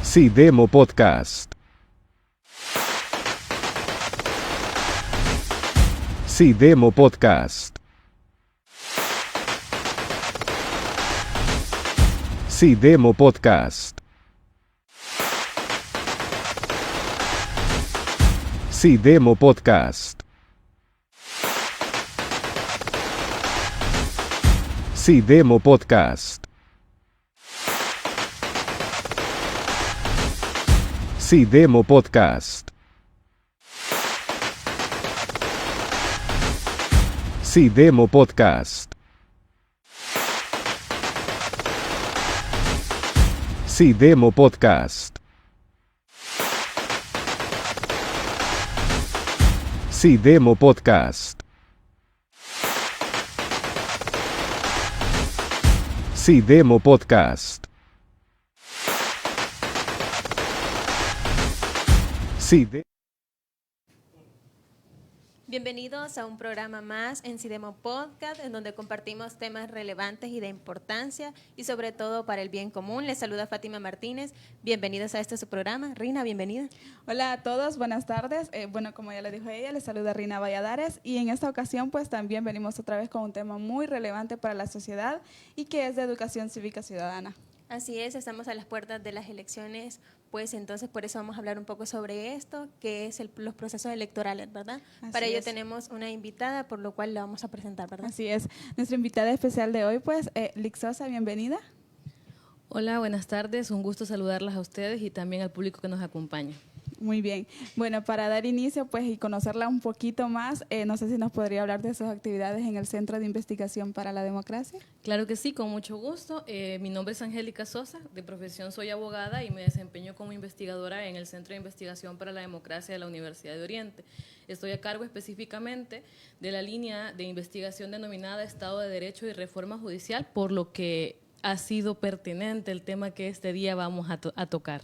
CIDEMO Podcast. CIDEMO Podcast. CIDEMO Podcast. CIDEMO Podcast. CIDEMO Podcast. CIDEMO Podcast. CIDEMO Podcast. CIDEMO Podcast. CIDEMO Podcast. CIDEMO Podcast. Bienvenidos a un programa más en CIDEMO Podcast, en donde compartimos temas relevantes y de importancia y sobre todo para el bien común. Les saluda Fátima Martínez. Bienvenidos a su programa. Rina, bienvenida. Hola a todos, buenas tardes. Como ya le dijo ella, les saluda Rina Valladares y en esta ocasión pues también venimos otra vez con un tema muy relevante para la sociedad y que es de educación cívica ciudadana. Así es, estamos a las puertas de las elecciones, pues entonces por eso vamos a hablar un poco sobre esto, que es los procesos electorales, ¿verdad? Para ello tenemos una invitada, por lo cual la vamos a presentar, ¿verdad? Así es. Nuestra invitada especial de hoy, pues, Lixosa, bienvenida. Hola, buenas tardes. Un gusto saludarlas a ustedes y también al público que nos acompaña. Muy bien. Bueno, para dar inicio pues y conocerla un poquito más, no sé si nos podría hablar de sus actividades en el Centro de Investigación para la Democracia. Claro que sí, con mucho gusto. Mi nombre es Angélica Sosa, de profesión soy abogada y me desempeño como investigadora en el Centro de Investigación para la Democracia de la Universidad de Oriente. Estoy a cargo específicamente de la línea de investigación denominada Estado de Derecho y Reforma Judicial, por lo que ha sido pertinente el tema que este día vamos a tocar.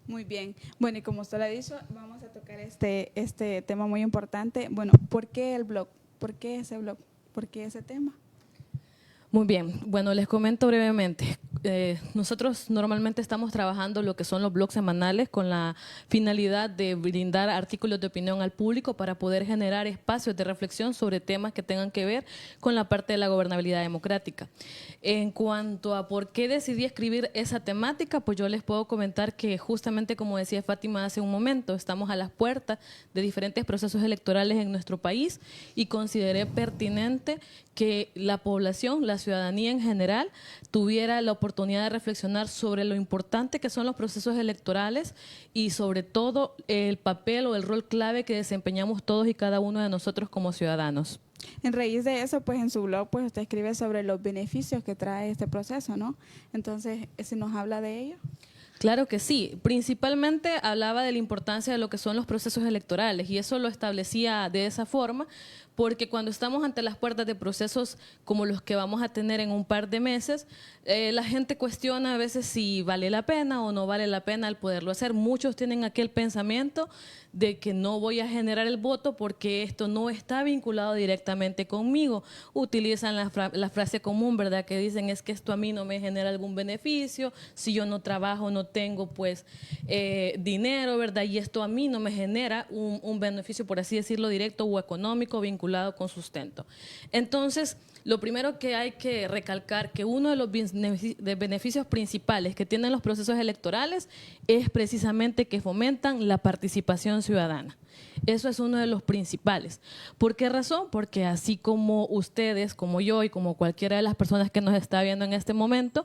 Muy bien. Bueno, y como usted lo ha dicho, vamos a tocar este tema muy importante. Bueno, ¿por qué el blog? ¿Por qué ese blog? ¿Por qué ese tema? Muy bien, bueno, les comento brevemente. Nosotros normalmente estamos trabajando lo que son los blogs semanales con la finalidad de brindar artículos de opinión al público para poder generar espacios de reflexión sobre temas que tengan que ver con la parte de la gobernabilidad democrática. En cuanto a por qué decidí escribir esa temática, pues yo les puedo comentar que justamente como decía Fátima hace un momento, estamos a las puertas de diferentes procesos electorales en nuestro país y consideré pertinente que la población, la ciudadanía en general, tuviera la oportunidad de reflexionar sobre lo importante que son los procesos electorales y sobre todo el papel o el rol clave que desempeñamos todos y cada uno de nosotros como ciudadanos. En raíz de eso, pues en su blog, pues usted escribe sobre los beneficios que trae este proceso, ¿no? Entonces, ¿se nos habla de ello? Claro que sí. Principalmente hablaba de la importancia de lo que son los procesos electorales y eso lo establecía de esa forma porque cuando estamos ante las puertas de procesos como los que vamos a tener en un par de meses, la gente cuestiona a veces si vale la pena o no vale la pena el poderlo hacer. Muchos tienen aquel pensamiento de que no voy a generar el voto porque esto no está vinculado directamente conmigo. Utilizan la frase común, ¿verdad? Que dicen es que esto a mí no me genera algún beneficio, si yo no trabajo no tengo pues dinero, ¿verdad? Y esto a mí no me genera un beneficio, por así decirlo, directo o económico vinculado con sustento. Entonces, lo primero que hay que recalcar que uno de los beneficios principales que tienen los procesos electorales es precisamente que fomentan la participación ciudadana. Eso es uno de los principales. ¿Por qué razón? Porque así como ustedes, como yo y como cualquiera de las personas que nos está viendo en este momento,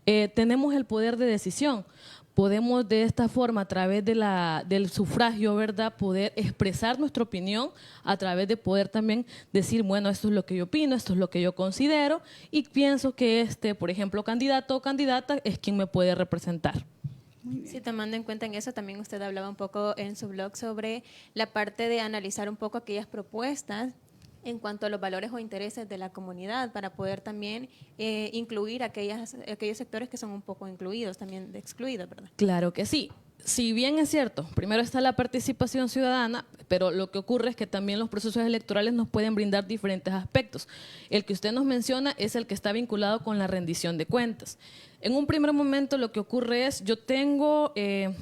tenemos el poder de decisión. Podemos de esta forma, a través del sufragio, ¿verdad?, poder expresar nuestra opinión, a través de poder también decir, bueno, esto es lo que yo opino, esto es lo que yo considero y pienso que por ejemplo, candidato o candidata es quien me puede representar. Sí, tomando en cuenta en eso, también usted hablaba un poco en su blog sobre la parte de analizar un poco aquellas propuestas en cuanto a los valores o intereses de la comunidad para poder también incluir aquellos sectores que son un poco incluidos, también excluidos, ¿verdad? Claro que sí. Si bien es cierto, primero está la participación ciudadana, pero lo que ocurre es que también los procesos electorales nos pueden brindar diferentes aspectos. El que usted nos menciona es el que está vinculado con la rendición de cuentas. En un primer momento lo que ocurre es, yo tengo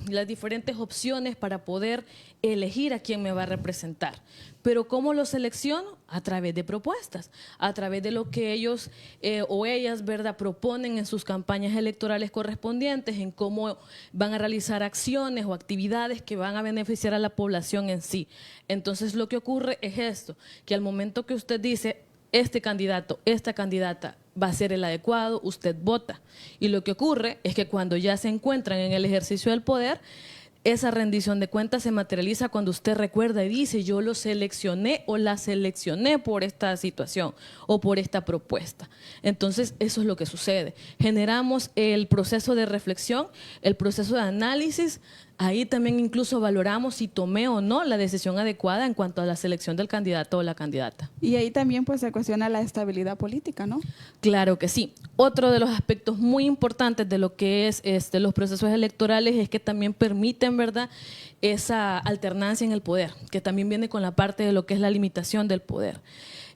las diferentes opciones para poder elegir a quién me va a representar. Pero ¿cómo lo selecciono? A través de propuestas, a través de lo que ellos o ellas, ¿verdad?, proponen en sus campañas electorales correspondientes, en cómo van a realizar acciones o actividades que van a beneficiar a la población en sí. Entonces lo que ocurre es esto, que al momento que usted dice, este candidato, esta candidata va a ser el adecuado, usted vota. Y lo que ocurre es que cuando ya se encuentran en el ejercicio del poder, esa rendición de cuentas se materializa cuando usted recuerda y dice, yo lo seleccioné o la seleccioné por esta situación o por esta propuesta. Entonces, eso es lo que sucede. Generamos el proceso de reflexión, el proceso de análisis. Ahí también incluso valoramos si tomé o no la decisión adecuada en cuanto a la selección del candidato o la candidata. Y ahí también pues se cuestiona la estabilidad política, ¿no? Claro que sí. Otro de los aspectos muy importantes de lo que es los procesos electorales es que también permiten, ¿verdad?, esa alternancia en el poder, que también viene con la parte de lo que es la limitación del poder.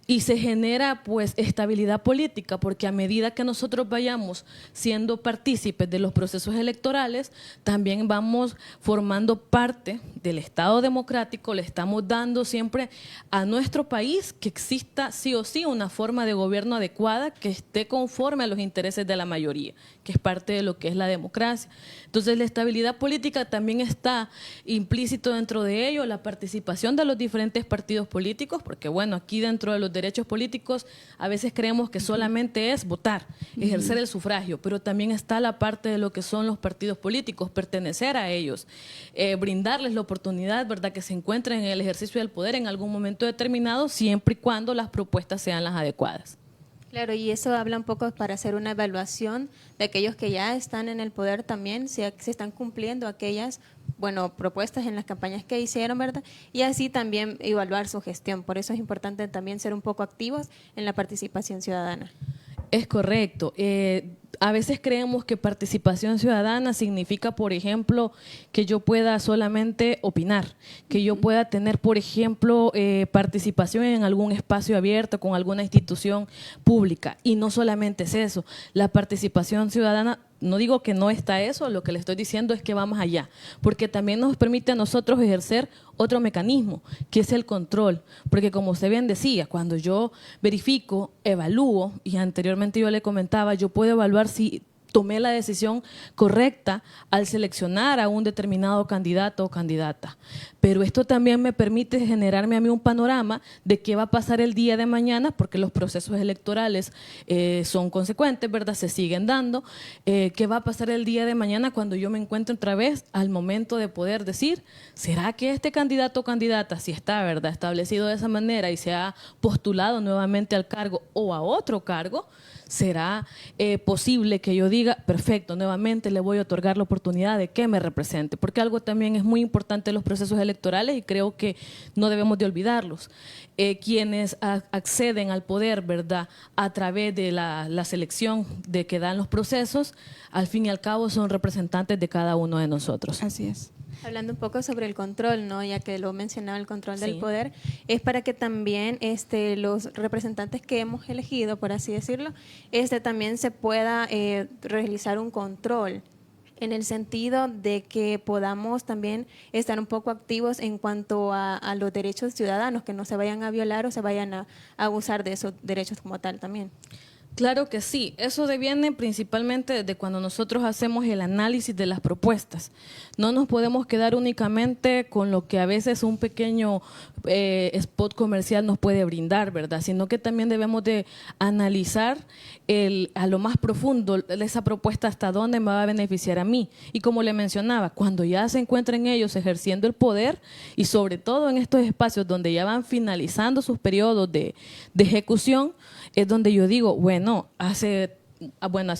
Y se genera pues estabilidad política, porque a medida que nosotros vayamos siendo partícipes de los procesos electorales, también vamos formando parte del Estado democrático, le estamos dando siempre a nuestro país que exista sí o sí una forma de gobierno adecuada que esté conforme a los intereses de la mayoría, que es parte de lo que es la democracia. Entonces la estabilidad política también está implícito dentro de ello, la participación de los diferentes partidos políticos, porque bueno, aquí dentro de los derechos políticos a veces creemos que solamente es votar, ejercer el sufragio, pero también está la parte de lo que son los partidos políticos, pertenecer a ellos, brindarles la oportunidad, ¿verdad?, que se encuentren en el ejercicio del poder en algún momento determinado, siempre y cuando las propuestas sean las adecuadas. Claro, y eso habla un poco para hacer una evaluación de aquellos que ya están en el poder también, si se están cumpliendo aquellas, bueno, propuestas en las campañas que hicieron, ¿verdad? Y así también evaluar su gestión. Por eso es importante también ser un poco activos en la participación ciudadana. Es correcto. A veces creemos que participación ciudadana significa, por ejemplo, que yo pueda solamente opinar, que yo pueda tener, por ejemplo, participación en algún espacio abierto con alguna institución pública. Y no solamente es eso, la participación ciudadana, no digo que no está eso, lo que le estoy diciendo es que va más allá, porque también nos permite a nosotros ejercer otro mecanismo, que es el control, porque como usted bien decía, cuando yo verifico, evalúo, y anteriormente yo le comentaba, yo puedo evaluar si tomé la decisión correcta al seleccionar a un determinado candidato o candidata. Pero esto también me permite generarme a mí un panorama de qué va a pasar el día de mañana, porque los procesos electorales son consecuentes, ¿verdad? Se siguen dando. ¿Qué va a pasar el día de mañana cuando yo me encuentre otra vez al momento de poder decir, ¿será que este candidato o candidata, si está, ¿verdad?, establecido de esa manera y se ha postulado nuevamente al cargo o a otro cargo, será posible que yo diga, perfecto, nuevamente le voy a otorgar la oportunidad de que me represente? Porque algo también es muy importante en los procesos electorales y creo que no debemos de olvidarlos. Quienes acceden al poder, ¿verdad?, a través de la selección de que dan los procesos, al fin y al cabo son representantes de cada uno de nosotros. Así es. Hablando un poco sobre el control, ¿no?, ya que lo mencionaba, el control del Sí. poder, es para que también los representantes que hemos elegido, por así decirlo, también se pueda realizar un control, en el sentido de que podamos también estar un poco activos en cuanto a los derechos ciudadanos, que no se vayan a violar o se vayan a abusar de esos derechos como tal también. Claro que sí, eso deviene principalmente desde cuando nosotros hacemos el análisis de las propuestas. No nos podemos quedar únicamente con lo que a veces un pequeño spot comercial nos puede brindar, ¿verdad? Sino que también debemos de analizar a lo más profundo esa propuesta, hasta dónde me va a beneficiar a mí. Y como le mencionaba, cuando ya se encuentren ellos ejerciendo el poder y sobre todo en estos espacios donde ya van finalizando sus periodos de ejecución, es donde yo digo, bueno, hace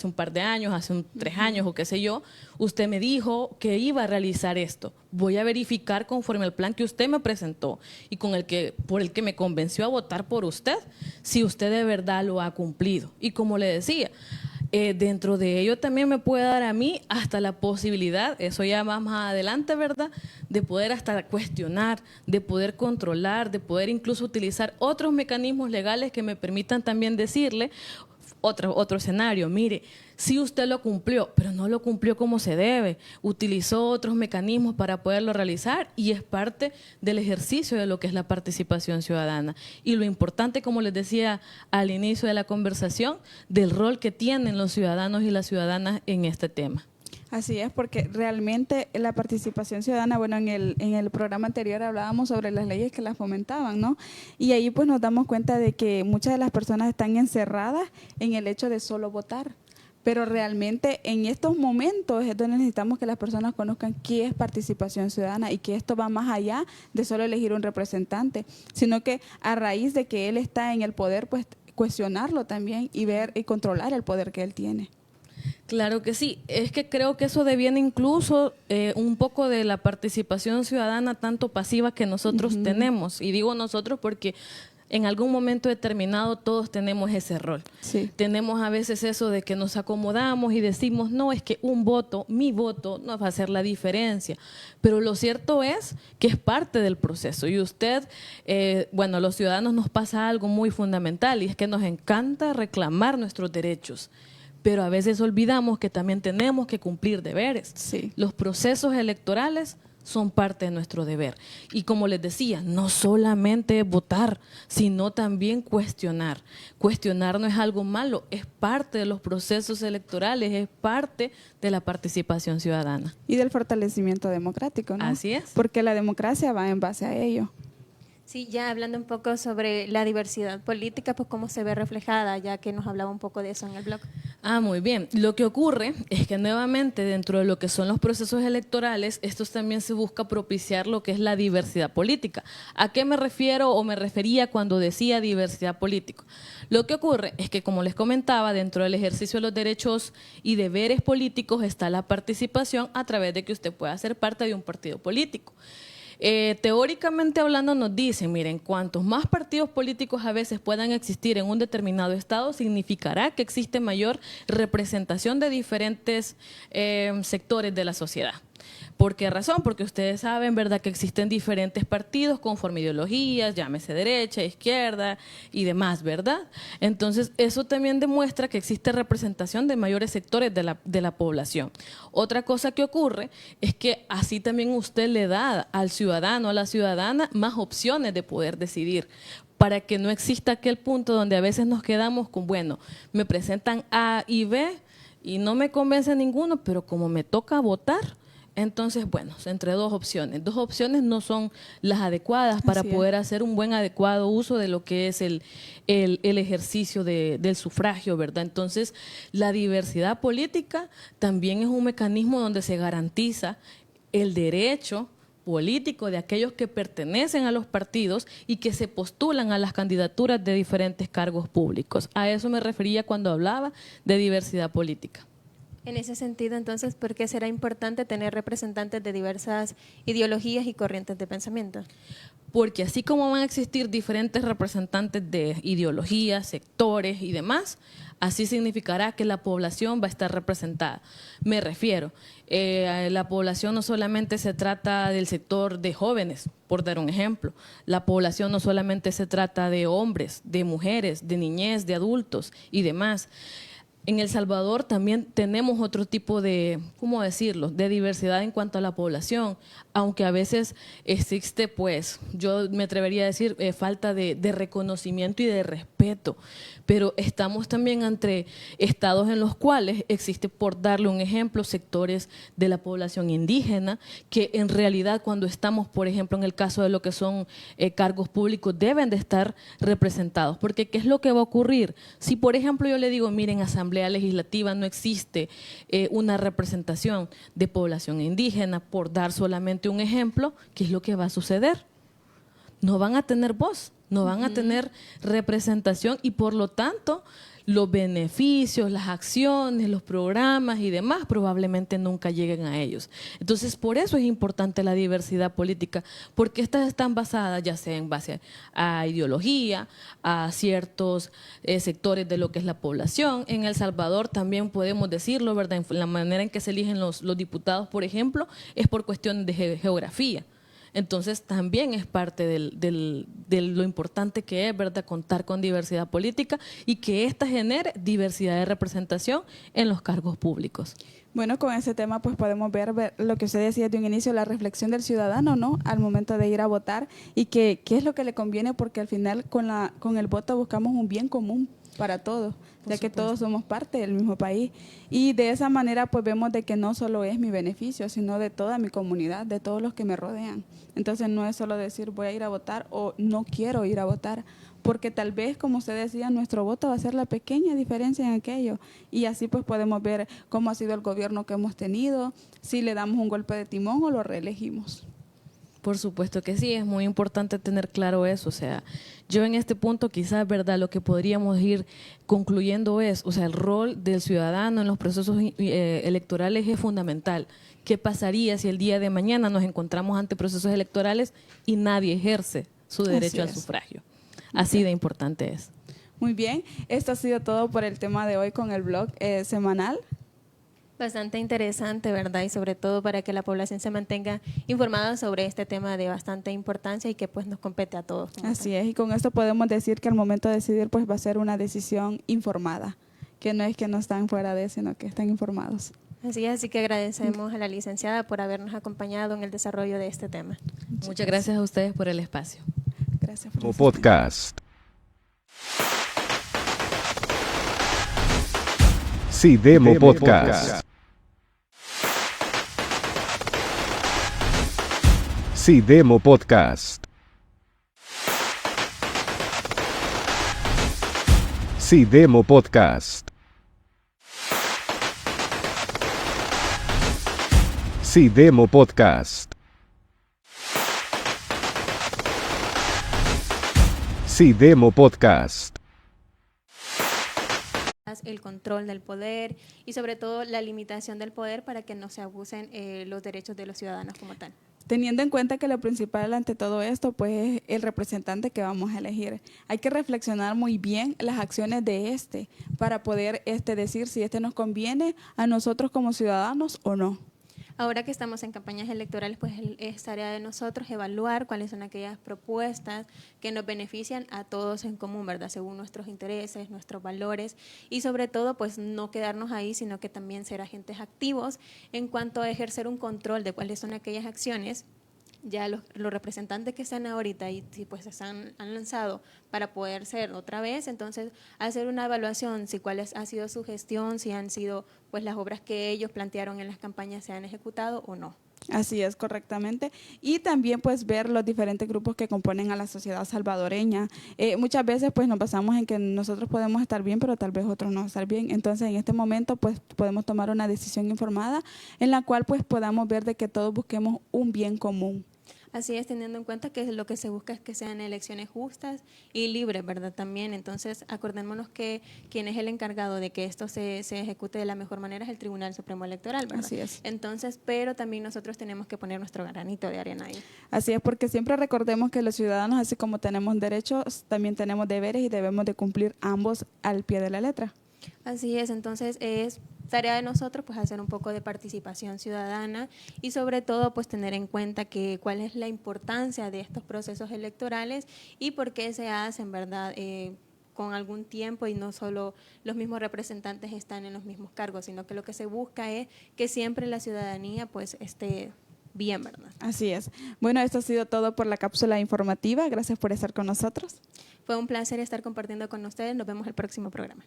un par de años, hace 3 años o qué sé yo, usted me dijo que iba a realizar esto. Voy a verificar conforme al plan que usted me presentó y por el que me convenció a votar por usted, si usted de verdad lo ha cumplido. Y como le decía, dentro de ello también me puede dar a mí hasta la posibilidad, eso ya va más adelante, ¿verdad?, de poder hasta cuestionar, de poder controlar, de poder incluso utilizar otros mecanismos legales que me permitan también decirle, otro escenario. Mire, sí usted lo cumplió, pero no lo cumplió como se debe. Utilizó otros mecanismos para poderlo realizar y es parte del ejercicio de lo que es la participación ciudadana. Y lo importante, como les decía al inicio de la conversación, del rol que tienen los ciudadanos y las ciudadanas en este tema. Así es, porque realmente la participación ciudadana, bueno, en el programa anterior hablábamos sobre las leyes que las fomentaban, ¿no? Y ahí pues nos damos cuenta de que muchas de las personas están encerradas en el hecho de solo votar. Pero realmente en estos momentos es donde necesitamos que las personas conozcan qué es participación ciudadana y que esto va más allá de solo elegir un representante, sino que a raíz de que él está en el poder, pues cuestionarlo también y ver y controlar el poder que él tiene. Claro que sí, es que creo que eso deviene incluso un poco de la participación ciudadana tanto pasiva que nosotros tenemos, y digo nosotros porque en algún momento determinado todos tenemos ese rol. Sí. Tenemos a veces eso de que nos acomodamos y decimos, no, es que un voto, mi voto, no va a hacer la diferencia. Pero lo cierto es que es parte del proceso. Y usted, bueno, los ciudadanos nos pasa algo muy fundamental y es que nos encanta reclamar nuestros derechos. Pero a veces olvidamos que también tenemos que cumplir deberes. Sí. Los procesos electorales son parte de nuestro deber. Y como les decía, no solamente votar, sino también cuestionar. Cuestionar no es algo malo, es parte de los procesos electorales, es parte de la participación ciudadana. Y del fortalecimiento democrático, ¿no? Así es. Porque la democracia va en base a ello. Sí, ya hablando un poco sobre la diversidad política, pues cómo se ve reflejada, ya que nos hablaba un poco de eso en el blog. Muy bien. Lo que ocurre es que nuevamente dentro de lo que son los procesos electorales, estos también se busca propiciar lo que es la diversidad política. ¿A qué me refiero o me refería cuando decía diversidad política? Lo que ocurre es que, como les comentaba, dentro del ejercicio de los derechos y deberes políticos está la participación a través de que usted pueda ser parte de un partido político. Teóricamente hablando nos dicen, miren, cuantos más partidos políticos a veces puedan existir en un determinado estado, significará que existe mayor representación de diferentes sectores de la sociedad. ¿Por qué razón? Porque ustedes saben, ¿verdad?, que existen diferentes partidos conforme ideologías, llámese derecha, izquierda y demás, ¿verdad? Entonces, eso también demuestra que existe representación de mayores sectores de la población. Otra cosa que ocurre es que así también usted le da al ciudadano, a la ciudadana, más opciones de poder decidir, para que no exista aquel punto donde a veces nos quedamos con, bueno, me presentan A y B y no me convence ninguno, pero como me toca votar, entonces, bueno, entre dos opciones. Dos opciones no son las adecuadas para poder hacer un buen, adecuado uso de lo que es el ejercicio del sufragio, ¿verdad? Entonces, la diversidad política también es un mecanismo donde se garantiza el derecho político de aquellos que pertenecen a los partidos y que se postulan a las candidaturas de diferentes cargos públicos. A eso me refería cuando hablaba de diversidad política. En ese sentido, entonces, ¿por qué será importante tener representantes de diversas ideologías y corrientes de pensamiento? Porque así como van a existir diferentes representantes de ideologías, sectores y demás, así significará que la población va a estar representada. Me refiero, la población no solamente se trata del sector de jóvenes, por dar un ejemplo. La población no solamente se trata de hombres, de mujeres, de niñez, de adultos y demás. En El Salvador también tenemos otro tipo de, ¿cómo decirlo?, de diversidad en cuanto a la población, aunque a veces existe, pues, yo me atrevería a decir, falta de reconocimiento y de respeto, pero estamos también entre estados en los cuales existe, por darle un ejemplo, sectores de la población indígena, que en realidad cuando estamos, por ejemplo, en el caso de lo que son cargos públicos, deben de estar representados, porque ¿qué es lo que va a ocurrir? Si, por ejemplo, yo le digo, miren, Asamblea Legislativa no existe una representación de población indígena, por dar solamente un ejemplo, ¿qué es lo que va a suceder? No van a tener voz, no van a tener representación y por lo tanto los beneficios, las acciones, los programas y demás probablemente nunca lleguen a ellos. Entonces, por eso es importante la diversidad política, porque estas están basadas ya sea en base a ideología, a ciertos sectores de lo que es la población. En El Salvador también podemos decirlo, ¿verdad? La manera en que se eligen los diputados, por ejemplo, es por cuestiones de geografía. Entonces también es parte de lo importante que es, ¿verdad?, contar con diversidad política y que ésta genere diversidad de representación en los cargos públicos. Bueno, con ese tema pues podemos ver lo que usted decía de un inicio, la reflexión del ciudadano, ¿no? Al momento de ir a votar y qué es lo que le conviene, porque al final con el voto buscamos un bien común para todos, ya que todos somos parte del mismo país. Y de esa manera pues vemos de que no solo es mi beneficio, sino de toda mi comunidad, de todos los que me rodean. Entonces no es solo decir voy a ir a votar o no quiero ir a votar, porque tal vez, como usted decía, nuestro voto va a ser la pequeña diferencia en aquello. Y así pues podemos ver cómo ha sido el gobierno que hemos tenido, si le damos un golpe de timón o lo reelegimos. Por supuesto que sí, es muy importante tener claro eso. O sea, yo en este punto quizás, ¿verdad?, lo que podríamos ir concluyendo es, o sea, el rol del ciudadano en los procesos electorales es fundamental. ¿Qué pasaría si el día de mañana nos encontramos ante procesos electorales y nadie ejerce su derecho al sufragio? Así de importante es. Muy bien, esto ha sido todo por el tema de hoy con el blog semanal. Bastante interesante, ¿verdad? Y sobre todo para que la población se mantenga informada sobre este tema de bastante importancia y que pues nos compete a todos. Así es, y con esto podemos decir que al momento de decidir pues va a ser una decisión informada, que no es que no están fuera de, sino que están informados. Así que agradecemos a la licenciada por habernos acompañado en el desarrollo de este tema. Muchas gracias a ustedes por el espacio. Gracias por Demo Podcast. Sí, Demo Podcast. Sí, Demo Podcast. Sí, Demo Podcast. Sí, Demo Podcast. Sí, Demo Podcast. El control del poder y sobre todo la limitación del poder para que no se abusen los derechos de los ciudadanos como tal. Teniendo en cuenta que lo principal ante todo esto pues es el representante que vamos a elegir. Hay que reflexionar muy bien las acciones de para poder decir si nos conviene a nosotros como ciudadanos o no. Ahora que estamos en campañas electorales, pues es tarea de nosotros evaluar cuáles son aquellas propuestas que nos benefician a todos en común, ¿verdad? Según nuestros intereses, nuestros valores y sobre todo, pues no quedarnos ahí, sino que también ser agentes activos en cuanto a ejercer un control de cuáles son aquellas acciones. Ya los representantes que están ahorita y pues han lanzado para poder ser otra vez, entonces hacer una evaluación si cuál ha sido su gestión, si han sido pues las obras que ellos plantearon en las campañas se han ejecutado o no. Así es, correctamente. Y también pues ver los diferentes grupos que componen a la sociedad salvadoreña. Muchas veces pues nos basamos en que nosotros podemos estar bien, pero tal vez otros no estar bien. Entonces en este momento pues podemos tomar una decisión informada en la cual pues podamos ver de que todos busquemos un bien común. Así es, teniendo en cuenta que lo que se busca es que sean elecciones justas y libres, ¿verdad? También, entonces, acordémonos que quien es el encargado de que esto se ejecute de la mejor manera es el Tribunal Supremo Electoral, ¿verdad? Así es. Entonces, pero también nosotros tenemos que poner nuestro granito de arena ahí. Así es, porque siempre recordemos que los ciudadanos, así como tenemos derechos, también tenemos deberes y debemos de cumplir ambos al pie de la letra. Así es, entonces es tarea de nosotros pues hacer un poco de participación ciudadana y sobre todo pues tener en cuenta que cuál es la importancia de estos procesos electorales y por qué se hacen, ¿verdad? Con algún tiempo y no solo los mismos representantes están en los mismos cargos, sino que lo que se busca es que siempre la ciudadanía pues esté bien, ¿verdad? Así es. Bueno, esto ha sido todo por la cápsula informativa. Gracias por estar con nosotros. Fue un placer estar compartiendo con ustedes. Nos vemos el próximo programa.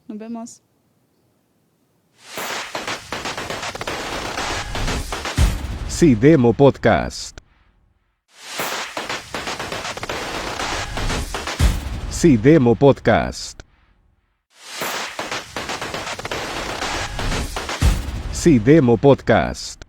Nos vemos. Sí, Demo Podcast. Sí, Demo Podcast. Sí, Demo Podcast.